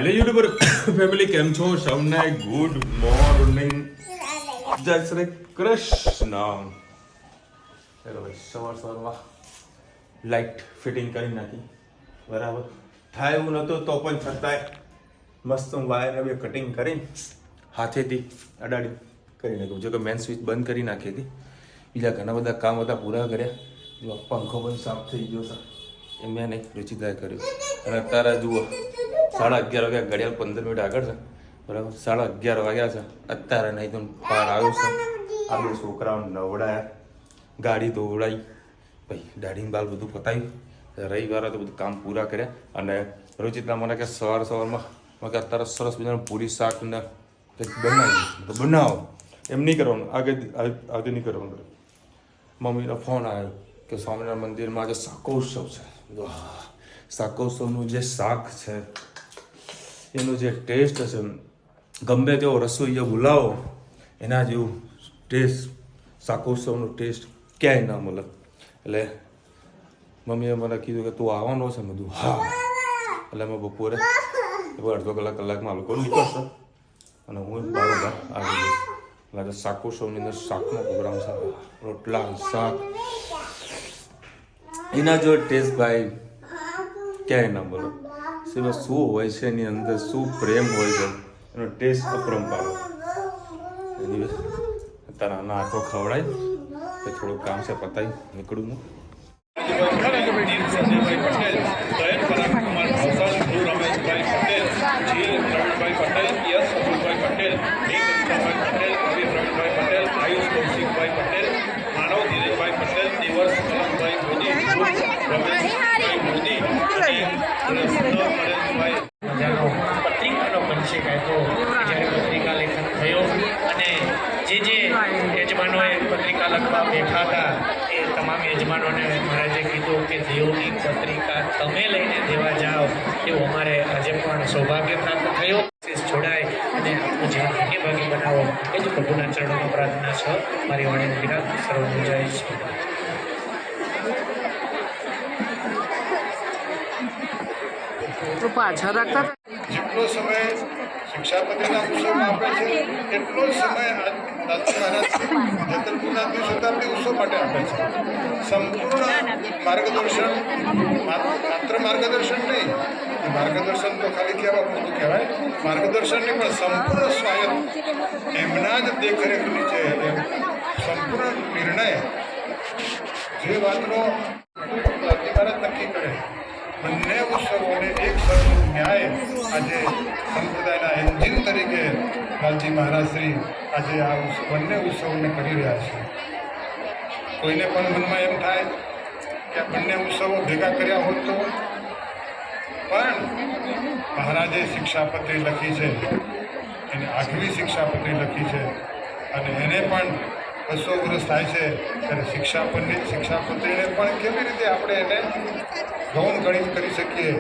Hello YouTuber family, કેમ છો? સૌને ગુડ મોર્નિંગ, જય શ્રી કૃષ્ણ. હેલો ભાઈ, સવારમાં લાઇટ ફિટિંગ કરી નાખી. બરાબર થાય એવું નહોતું તો પણ છતાંય મસ્ત વાયર હવે કટિંગ કરીને હાથેથી અડાડી કરી નાખ્યું. જો કે મેન સ્વિચ બંધ કરી નાખી હતી. બીજા ઘણા બધા કામ હતા પૂરા કર્યા. જો પંખો પણ સાફ થઈ ગયો છે એ મેં નહીં, રુચિતાએ કર્યું. અને અત્યારે જુઓ 11:30 વાગ્યા, ઘડિયાળ 15 મિનિટ આગળ છે. બરાબર 11:30 વાગ્યા છે. અત્યારે નહીં તો પાર આવ્યો છે. આ બે છોકરાઓને નવડાયા, ગાડી દોડાઈ, ભાઈ દાઢીને બાલ બધું પતાવ્યું. રવિવારે તો બધું કામ પૂરા કર્યા. અને રુચિતા મને કે સવારમાં કે અત્યારે સરસ મજાનું પૂરી શાક ને કંઈક બનાવી તો બનાવો. એમ નહીં કરવાનું, આગળ નહીં કરવાનું. મમ્મીનો ફોન આવ્યો કે સ્વામિનારાયણ મંદિરમાં આજે શાકોત્સવ છે. શાકોત્સવનું જે શાક છે એનો જે ટેસ્ટ છે, ગમે તેવો રસોઈયો બોલાવો એના જેવું ટેસ્ટ, શાકોત્સવનો ટેસ્ટ ક્યાંય ના મળે. એટલે મમ્મીએ મને કીધું કે તું આવવાનો છે. મેં કીધું હા. એટલે મેં બપોરે અડધો કલાકમાં લોકો નીકળશે અને હું બરાબર આવી જઈશ. એટલે શાકોત્સવની અંદર શાકનો પ્રોગ્રામ છે. રોટલા, શાક, એના જો ટેસ્ટ ભાઈ ક્યાંય ના બોલો. શું હોય છે એની અંદર, શું પ્રેમ હોય છે, એનો ટેસ્ટ અપરંપાર. અત્યારે આના આંખો ખવડાય તો થોડું કામ છે પતાવી નીકળું હું. પત્રિકાનો પરિચય આપ્યો. જ્યારે પત્રિકા લેખન થયો અને જે યજમાનોએ પત્રિકા લખવા બેઠા હતા એ તમામ યજમાનોને મહારાજે કીધું કે દેવની પત્રિકા તમે લઈને દેવા જાઓ. એવું અમારે આજે પણ સૌભાગ્ય પ્રાપ્ત થયો. જોડાય અને આપણું જીવન ભાગી બનાવો એ જ પ્રભુના ચરણોમાં પ્રાર્થના છે. મારી વાણીનો વિરામ સર્વને જય શ્રી પાછા રાખતા. જેટલો સમય શિક્ષાપતિના ઉત્સવમાં આપે છે એટલો જ સમય જતનપુરના દ્વિશતાબ્દી ઉત્સવ માટે આપે છે. સંપૂર્ણ માર્ગદર્શન, માત્ર માર્ગદર્શન નહીં, માર્ગદર્શન તો ખાલી કહેવા પૂરતું કહેવાય, માર્ગદર્શન નહીં પણ સંપૂર્ણ સ્વાયત્ત એમના જ દેખરેખ નીચે સંપૂર્ણ નિર્ણય જે વાતનો મહારાજ નક્કી કરે. બંને ઉત્સવોને એક સરખો ન્યાય આજે સંપ્રદાયના એન્જિન તરીકે લાલજી મહારાજ શ્રી આજે આ બંને ઉત્સવોને કરી રહ્યા છે. કોઈને પણ મનમાં એમ થાય કે આ બંને ઉત્સવો ભેગા કર્યા હોત તો, પણ મહારાજે શિક્ષાપત્રી લખી છે, એને 8મી શિક્ષાપત્રી લખી છે અને એને પણ 200 વર્ષ થાય છે ત્યારે શિક્ષાપત્રીને પણ કેવી રીતે આપણે એને ગૌણ ગણિત કરી શકીએ.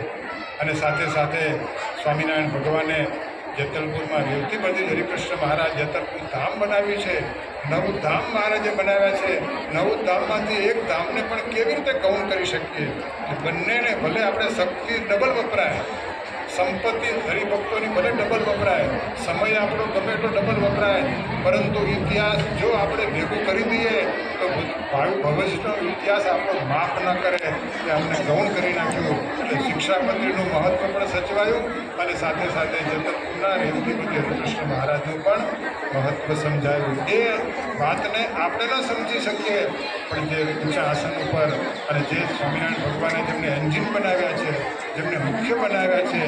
અને સાથે સાથે સ્વામિનારાયણ ભગવાને જેતલપુરમાં રેવતી બધી હરિકૃષ્ણ મહારાજ જેતલપુર ધામ બનાવ્યું છે. 9 ધામ મહારાજે બનાવ્યા છે. 9 ધામમાંથી એક ધામને પણ કેવી રીતે ગૌણ કરી શકીએ. બંનેને ભલે આપણે શક્તિ ડબલ વપરાય, સંપત્તિ હરિભક્તોની ભલે ડબલ વપરાય, સમય આપણો ગમે એટલો ડબલ વપરાય, પરંતુ ઇતિહાસ જો આપણે ભેગું કરી દઈએ તો ભવિષ્યનો ઇતિહાસ આપણો માફ ન કરે કે અમને ગૌણ કરી નાખ્યું. એટલે શિક્ષાપત્રીનું મહત્ત્વ પણ સચવાયું અને સાથે સાથે જતનપુરના રેવતીપતિ હરિકૃષ્ણ મહારાજનું પણ મહત્ત્વ સમજાયું. એ વાતને આપણે ન સમજી શકીએ, પણ જે ઊંચા આસન ઉપર અને જે સ્વામિનારાયણ ભગવાને જેમને એન્જિન બનાવ્યા છે, જેમને મુખ્ય બનાવ્યા છે,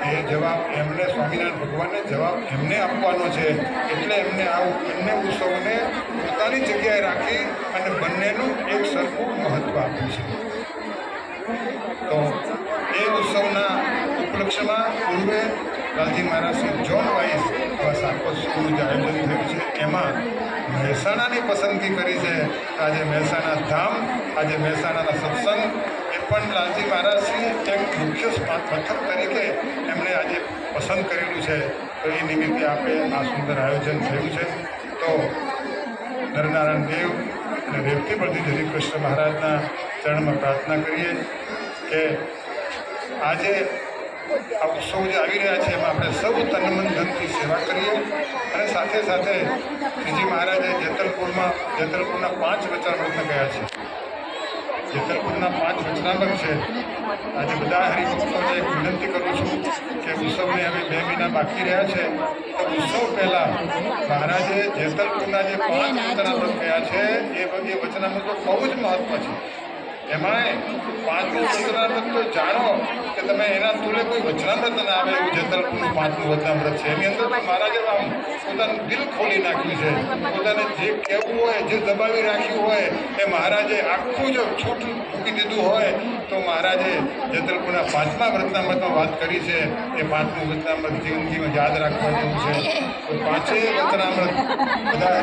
એ જવાબ એમને સ્વામિનારાયણ ભગવાનને જવાબ એમને આપવાનો છે. એટલે એમને આ બંને ઉત્સવોને પોતાની જગ્યાએ રાખી અને બંનેનું એક સરખું મહત્ત્વ આપ્યું છે. તો એ ઉત્સવના ઉપલક્ષ્યમાં પૂર્વે લાલજી મહારાજ શ્રી ઝોન વાઇઝ એવા શાકોત્સવનું જે આયોજન થયું છે એમાં મહેસાણાની પસંદગી કરી છે. આજે મહેસાણા ધામ, આજે મહેસાણાના સત્સંગ એ પણ લાલજી મહારાજશ્રી એક મુખ્ય મથક તરીકે એમણે આજે પસંદ કરેલું છે. તો એ નિમિત્તે આપણે આ સુંદર આયોજન થયું છે. તો નરનારાયણ દેવ અને રેવતી બળજી હરિકૃષ્ણ મહારાજના ચરણમાં પ્રાર્થના કરીએ કે આજે આ ઉત્સવ જે આવી રહ્યા છે એમાં આપણે સૌ તન મન ધનથી સેવા કરીએ અને સાથે સાથે શ્રીજી મહારાજે જેતલપુરના 5 વચનામૃતને ગયા છે. જેતલપુરના 5 વચનામૃત છે. આજે બધા હરિભક્તોને એક વિનંતી કરું છું કે ઉત્સવને હવે 2 મહિના બાકી રહ્યા છે તો ઉત્સવ પહેલાં મહારાજે જેતલપુરના જે 5 વચનામૃત ગયા છે એ વચનામૃતનો બહુ જ મહત્વ છે. એમાંય 5મું વચનામૃત તો જાણો કે તમે એના તુલે કોઈ વચનામૃત ના આવે એવું જેતલપુરનું 5મું વચનામૃત છે. એની અંદર તો મહારાજે આમ પોતાનું દિલ ખોલી નાખ્યું છે. પોતાને જે કહેવું હોય, જે દબાવી રાખ્યું હોય એ મહારાજે આખું જો છૂટ મૂકી દીધું હોય તો મહારાજે જેતલપુરના 5મા વચનામૃતમાં વાત કરી છે. એ 5મું વચનામૃત જિંદગીમાં યાદ રાખવા જેવું છે. તો 5 વચનામૃત બધા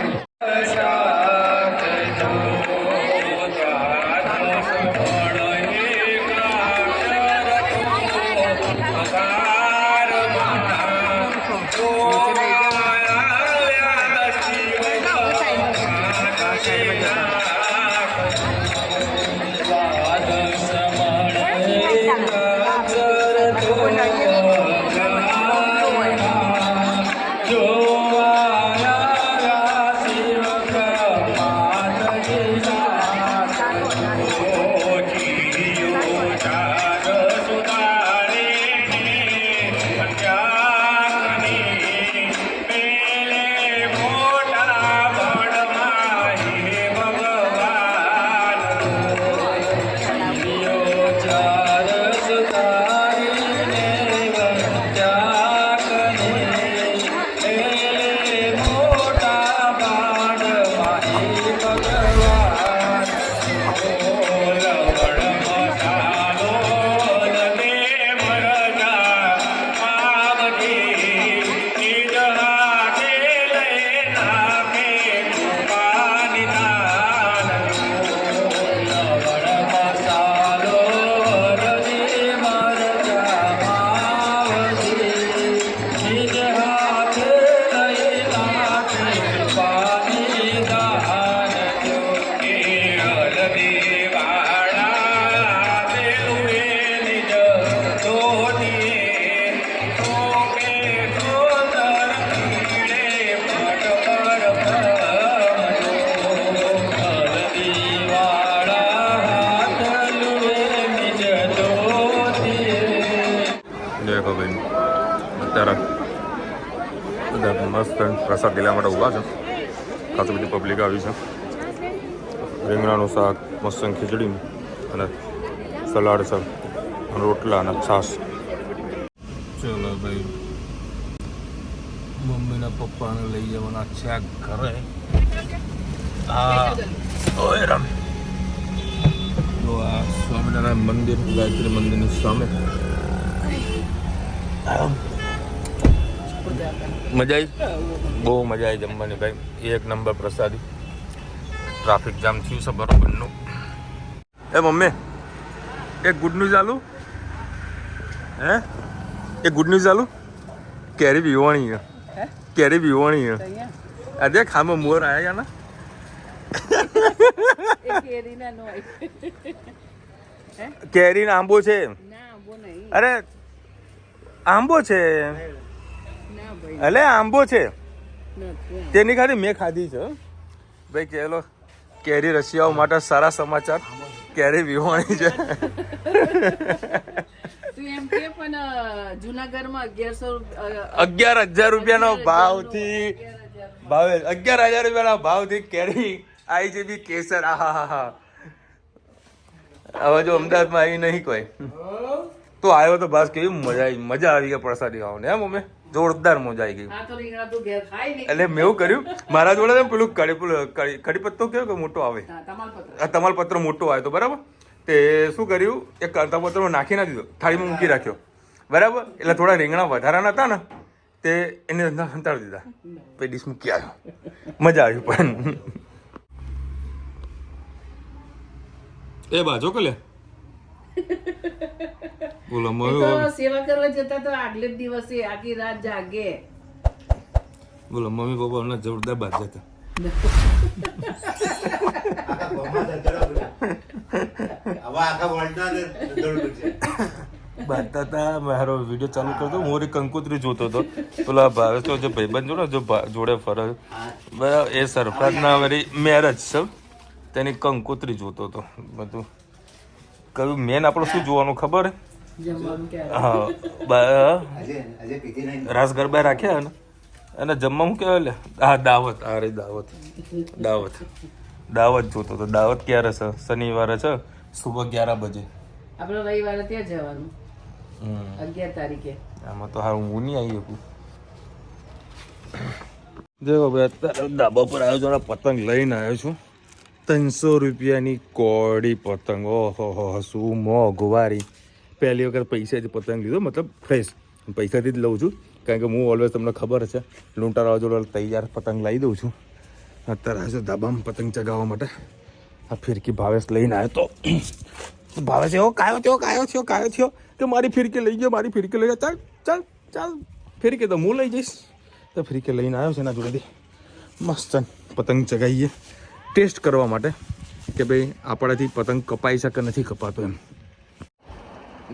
અત્યારે બધા મસ્ત પ્રસાદ લેવા માટે ઊભા છે. ખાસી બધી પબ્લિક આવી છે. રીંગણાનું શાક, મસ્ત ખીચડી અને સલાડ છે, રોટલા અને છાશ. ચલો ભાઈ, મમ્મીના પપ્પાને લઈ જવાના છે આ ઘરે. ઓય રામ, તો આ સ્વામિનારાયણ મંદિર, ગાયત્રી મંદિરની સામે. મજા આવી, બહુ મજા આવી જમવાની ભાઈ. 1 નંબર પ્રસાદી. ટ્રાફિક જામ થયું છે બરોબરનું. એ મમ્મી, એક ગુડ ન્યૂઝ આલું. હે, એક ગુડ ન્યૂઝ આલું. કેરી પીવાની છે, કેરી પીવાની છે. આ દેખ આમાં મોર આવ્યા ને. કેરી આંબો છે. અરે આંબો છે, અલે આંબો છે તેની ખાધી મેં ખાધી છે ભાઈ. ચલો, કેરી રશિયાઓ માટે સારા સમાચાર. કેરી વિહોણી છે. જુનાગઢમાં 11,000 રૂપિયાનો ભાવથી 11,000 રૂપિયાના ભાવથી કેરી આવી છે બી કેસર. આહા, હવે જો અમદાવાદમાં આવી નહીં કોઈ તો આવ્યો તો બસ કેવી મજા આવી ગઈ પ્રસાદી ખાવાની. હે મમ્મી, જોરદાર મજા આવી ગઈ. એટલે મેં એવું કર્યું, મારા જોડે પેલું કડી પત્તો કેવો કે મોટો આવે, તમાલપત્ર મોટો આવે તો બરાબર. તે શું કર્યું, એક તમાલપત્ર નાખી ના દીધો, થાળીમાં મૂકી રાખ્યો બરાબર. એટલે થોડા રીંગણા વધારાના હતા ને તે એને અંદર સંતાડી દીધા, પછી ડીશ મૂકી આવ્યો. મજા આવી. પણ એ બાજુ કે લે બોલો, સેવા કરવા જતા તો આગલે દિવસે આખી રાત જાગે. બોલો, મમ્મી પપ્પા હમણાં જોરદાર બાદ જતા. બાતા મારો વિડીયો ચાલુ કરતો હું રે કંકોત્રી જોતો હતો પેલા ભાવે તો જે ભાઈબંધ જોડે જોડે ફરે એ સરફરાજના વળી મેરેજ છે તેની કંકોત્રી જોતો હતો બધું કયું મેન આપણે શું જોવાનું ખબર હા રાસ ગરબા રાખ્યા ને અને જમવા શું કહેવાય લે હા દાવત અરે દાવત દાવત દાવત જોતો હતો દાવત ક્યારે છે શનિવારે છે સુબહ 11 બજે આપણે રવિવારે ત્યાં જવાનું 11 તારીખે આમાં તો હારું હું નહીં આવી શકું દેખો ભાઈ અત્યારે ધાબા પર આવ્યો છું પતંગ લઈને આવ્યો છું 300 રૂપિયાની કોડી પતંગ ઓહો શું મોંઘવારી પહેલી વખત પૈસાથી પતંગ લીધો મતલબ ફ્રેશ પૈસાથી જ લઉં છું કારણ કે હું ઓલવેઝ તમને ખબર છે લૂંટારા જોડે તૈયાર પતંગ લાવી દઉં છું અત્યારે આવ્યો છું ધાબામાં પતંગ ચગાવવા માટે આ ફિરકી ભાવેશ લઈને આવ્યો તો ભાવેશ એવો કાયો થયો કે મારી ફિરકી લઈ ગયો મારી ફિરકી લઈ ગયો ચાલ ફિરકી તો હું લઈ જઈશ તો ફિરકી લઈને આવ્યો છે એના જોડેથી મસ્ત પતંગ ચગાવીએ ટેસ્ટ કરવા માટે કે ભાઈ આપણાથી પતંગ કપાઈ શકે નથી કપાતો એમ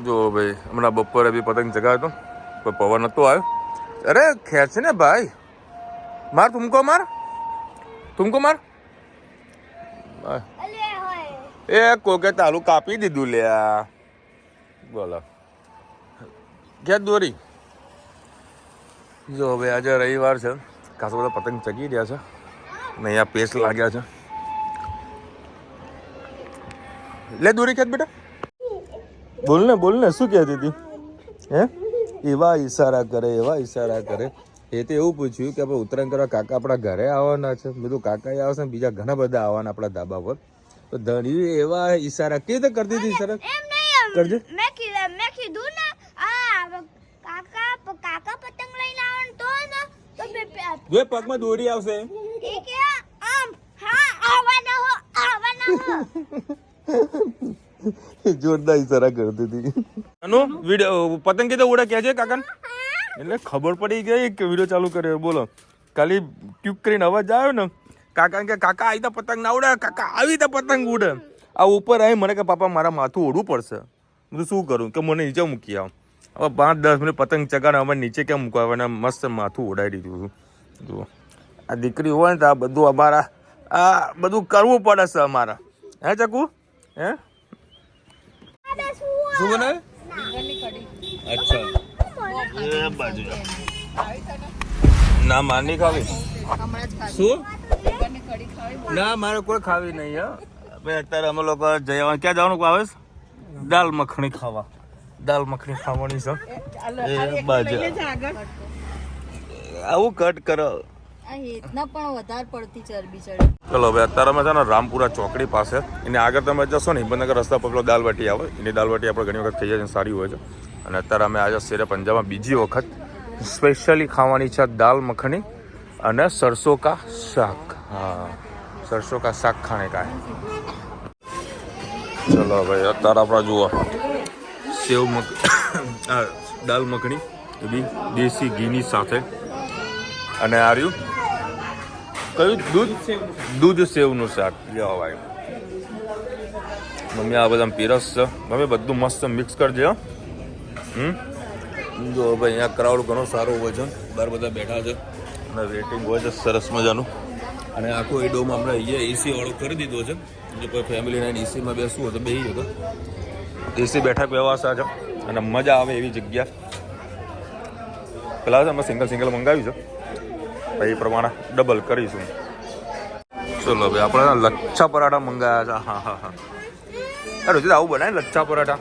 જો ભાઈ હમણાં બપોરે બી પતંગ ચગાવ્યો તો પવન નહોતો આવ્યો અરે ખેંચ ને ભાઈ માર તુમકો માર એ કોકે તાલું કાપી દીધું લ્યા બોલો ક્યાં દોરી જો ભાઈ આજે રવિવાર છે ખાસ બધા પતંગ ચગી રહ્યા છે ને અહીંયા પેસ્ટ લાગ્યા છે લે દોરી ખેંચ બેટા બોલ ને શું કહેતી હતી હે એવા ઈશારા કરે એ તો એવું પૂછ્યું કે આપણે ઉત્તરાયણ કરવા કાકા આપણા ઘરે આવવાના છે બધું કાકા આવશે ને બીજા ઘણા બધા આવવાના આપણા ધાબા પર તો ધણી એવા ઈશારા કે રીતે કરતી હતી ઈશારા કરજે મેં કીધું ને કાકા પતંગ લઈને આવવાનું તો જો પગમાં દોરી આવશે એ કે આમ હા આવવાના હો જોરદાર ઈશારા કરતી હતી અનુ વિડિયો પતંગ કીધો ઉડા કે છે કાકા એટલે ખબર પડી ગઈ કે વિડીયો ચાલુ કર્યો બોલો ખાલી ટ્યુબ કરીને અવાજ આવ્યો ને કાકા કે કાકા આવી તો પતંગ ના ઉડે કાકા આવી તો પતંગ ઉડે આ ઉપર આવી મને કે પાપા મારા માથું ઓઢવું પડશે બધું શું કરું કે મને નીચે મૂકી આવ હવે 5-10 મિનિટ પતંગ ચગાડે અમે નીચે કેમ મૂકવા અને મસ્ત માથું ઓઢાડી દીધું જુઓ આ દીકરી હોય ને તો આ બધું અમારા આ બધું કરવું પડે છે અમારા હે ચકુ હે શું બનાવે અચ્છા એ બાજુ ના માર નહીં ખાવી શું ના મારે કોઈ ખાવી નહીં હે ભાઈ અત્યારે અમે લોકો જયા ક્યાં જવાનું આવે દાલ મખણી ખાવાની છે એ બાજુ આવું કટ કરો ચલો હવે અત્યારે અમે છે ને રામપુરા ચોકડી પાસે એને આગળ તમે જશો ને હિંમતનગર રસ્તા પર પેલો દાલબાટી આવે એની દાલબાટી આપણે ઘણી વખત ખાઈએ છીએ સારી હોય છે અને અત્યારે અમે આજે શેરે પંજાબમાં બીજી વખત સ્પેશિયલી ખાવાની છે દાલ મખણી અને સરસો કા શાક હા સરસો કા શાક ખાને કા ચલો ભાઈ અત્યારે આપણા જુઓ દાલ મખણી એ બી દેશી ઘીની સાથે અને આ રહ્યું કયું દૂધ સેવનું શાક લ્યો ભાઈ મમ્મી આ બધા પીરસ છે મમ્મી બધું મસ્ત મિક્સ કરજે જો ભાઈ અહીંયા ક્રાઉડ ઘણો સારો હોય છે બહાર બધા બેઠા છે અને વેટિંગ હોય છે સરસ મજાનું અને આખો એડોમાં આપણે અહીંયા એસી વાળો કરી દીધો છે જો કોઈ ફેમિલીને એસીમાં બેસવું હોય તો બેસી જતો એસી બેઠક વ્યવસ્થા છે અને મજા આવે એવી જગ્યા પેલા અમે સિંગલ મંગાવ્યું છે ભાઈ એ પ્રમાણે ડબલ કરીશું ચલો ભાઈ આપણે લચ્છા પરાઠા મંગાવ્યા છે હા અરે રોજ આવું બનાય લચ્છા પરાઠા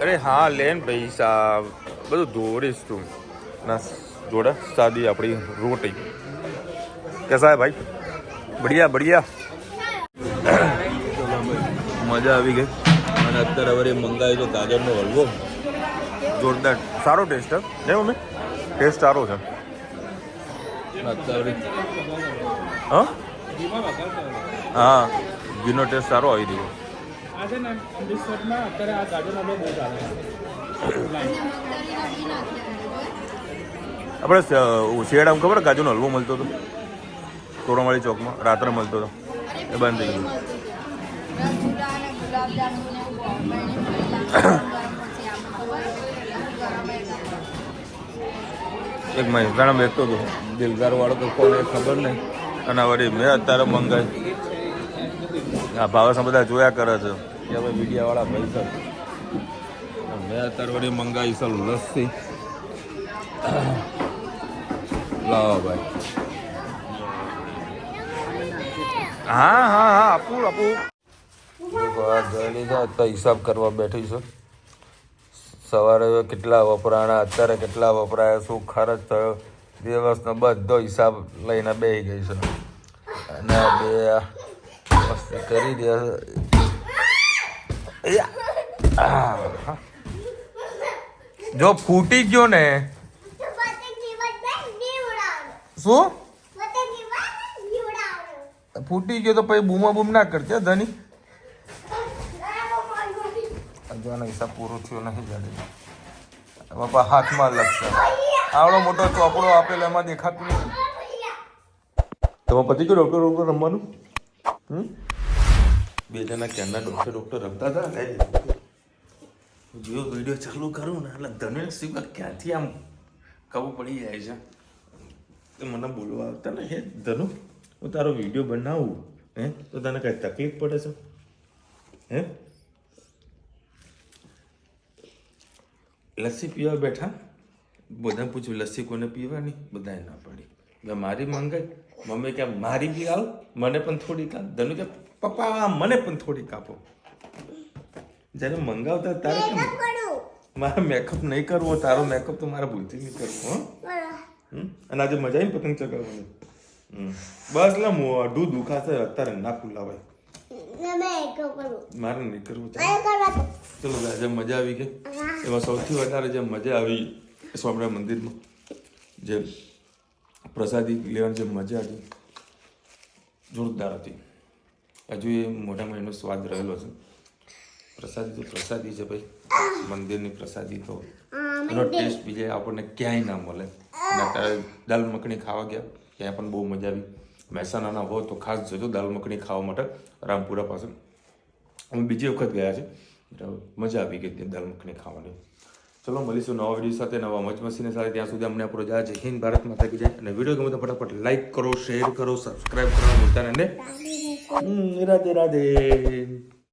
અરે હા લેન ભાઈ સાહેબ બધું દોડીશ તું ના જોડે સાદી આપણી રોટી કેસા હે ભાઈ બઢિયા મજા આવી ગઈ અને અત્યારે હવે મંગાવ્યું તો ગાજરનો હલવો જોરદાર સારો ટેસ્ટ છે ને મમ્મી ટેસ્ટ સારો છે હા ઘીનો ટેસ્ટ સારો આવી રહ્યો આપણે શિયાળામાં ખબર ગાજરનો હલવો મળતો હતો તોરણવાળી ચોકમાં રાત્રે મળતો હતો એ બંધ થઈ ગયું એક મહેસાણા બેસતો હતો દિલદાર વાળો તો કોને ખબર નહીં અને વળી મેં અત્યારે મંગાવી આ ભાવસમાં બધા જોયા કરે છે કે હવે મીડિયાવાળા ભાઈ સર મેં અત્યારે વળી મંગાવી સર લસ્સી લાવો ભાઈ હા હા હા આપું તો હિસાબ કરવા બેઠી છે સવારે કેટલા વપરાણા અત્યારે કેટલા વપરાયા શું ખર્ચ થયો દિવસનો બધો હિસાબ લઈને બેસી ગઈ છે અને બે મસ્તી કરી દે જો ફૂટી ગયો ને શું ફૂટી ગયો તો પછી બૂમા બૂમ ના કરજે ધની હજુ હિસાબ પૂરો થયો નહીં જાણે બાપા હાથમાં લગશે આવડો મોટો ચોપડો આપેલો એમાં દેખાતું નથી તમે પછી ગયો ડૉક્ટર રમવાનું બે જણા ક્યારના ડૉક્ટર રમતા હતા જો વિડીયો ચાલુ કરું ને એટલે ધનુષ સિવાય ક્યાંથી આમ ખબર પડી જાય છે તો મને બોલવા આવતા ને હે ધનુ હું તારો વિડીયો બનાવું હે તો તને કઈ તકલીફ પડે છે હે લસ્સી પીવા બેઠા બધાને પૂછ્યું લસ્સી કોને પીવાની બધાએ ના પડી મેં મારી મંગાઈ મમ્મી કે મારી બી આવ મને પણ થોડીક આપ ધનુ કે પપ્પા મને પણ થોડીક આપો જ્યારે મંગાવતા તારે કેમ મારે મેકઅપ નહીં કરવો તારો મેકઅપ તો મારા ભૂલથી નહીં કરવો અને આજે મજા આવી પતંગ ચગાવવાની બસ એટલે મોઢું દુખાશે અત્યારે ના ખુલાવાય મારે નહીં કરવું ચલો આજે મજા આવી ગઈ એમાં સૌથી વધારે જે મજા આવી સ્વામિનારાયણ મંદિરમાં જે પ્રસાદી લેવાની જે મજા હતી જોરદાર હતી હજુ એ મોઢામાં એનો સ્વાદ રહેલો છે પ્રસાદી તો પ્રસાદી છે ભાઈ મંદિરની પ્રસાદી તો એનો ટેસ્ટ બીજે આપણને ક્યાંય ના મળે અને અત્યારે દાલ મખણી ખાવા ગયા ત્યાં પણ બહુ મજા આવી મહેસાણાના હો તો ખાસ જજો દાલ મખણી ખાવા માટે રામપુરા પાસે અમે બીજી વખત ગયા છે મજા આવી ગઈ ત્યાં દાલ મખણી ખાવાની ચલો મળીશું નવા વિડીયો સાથે નવા મોજ મસ્તીની સાથે ત્યાં સુધી અમને આપણો જય હિન્દ ભારત માતા કી જય અને વિડીયો ગમે તો ફટાફટ લાઈક કરો શેર કરો સબસ્ક્રાઈબ કરો મિત્રને રાધે રાધે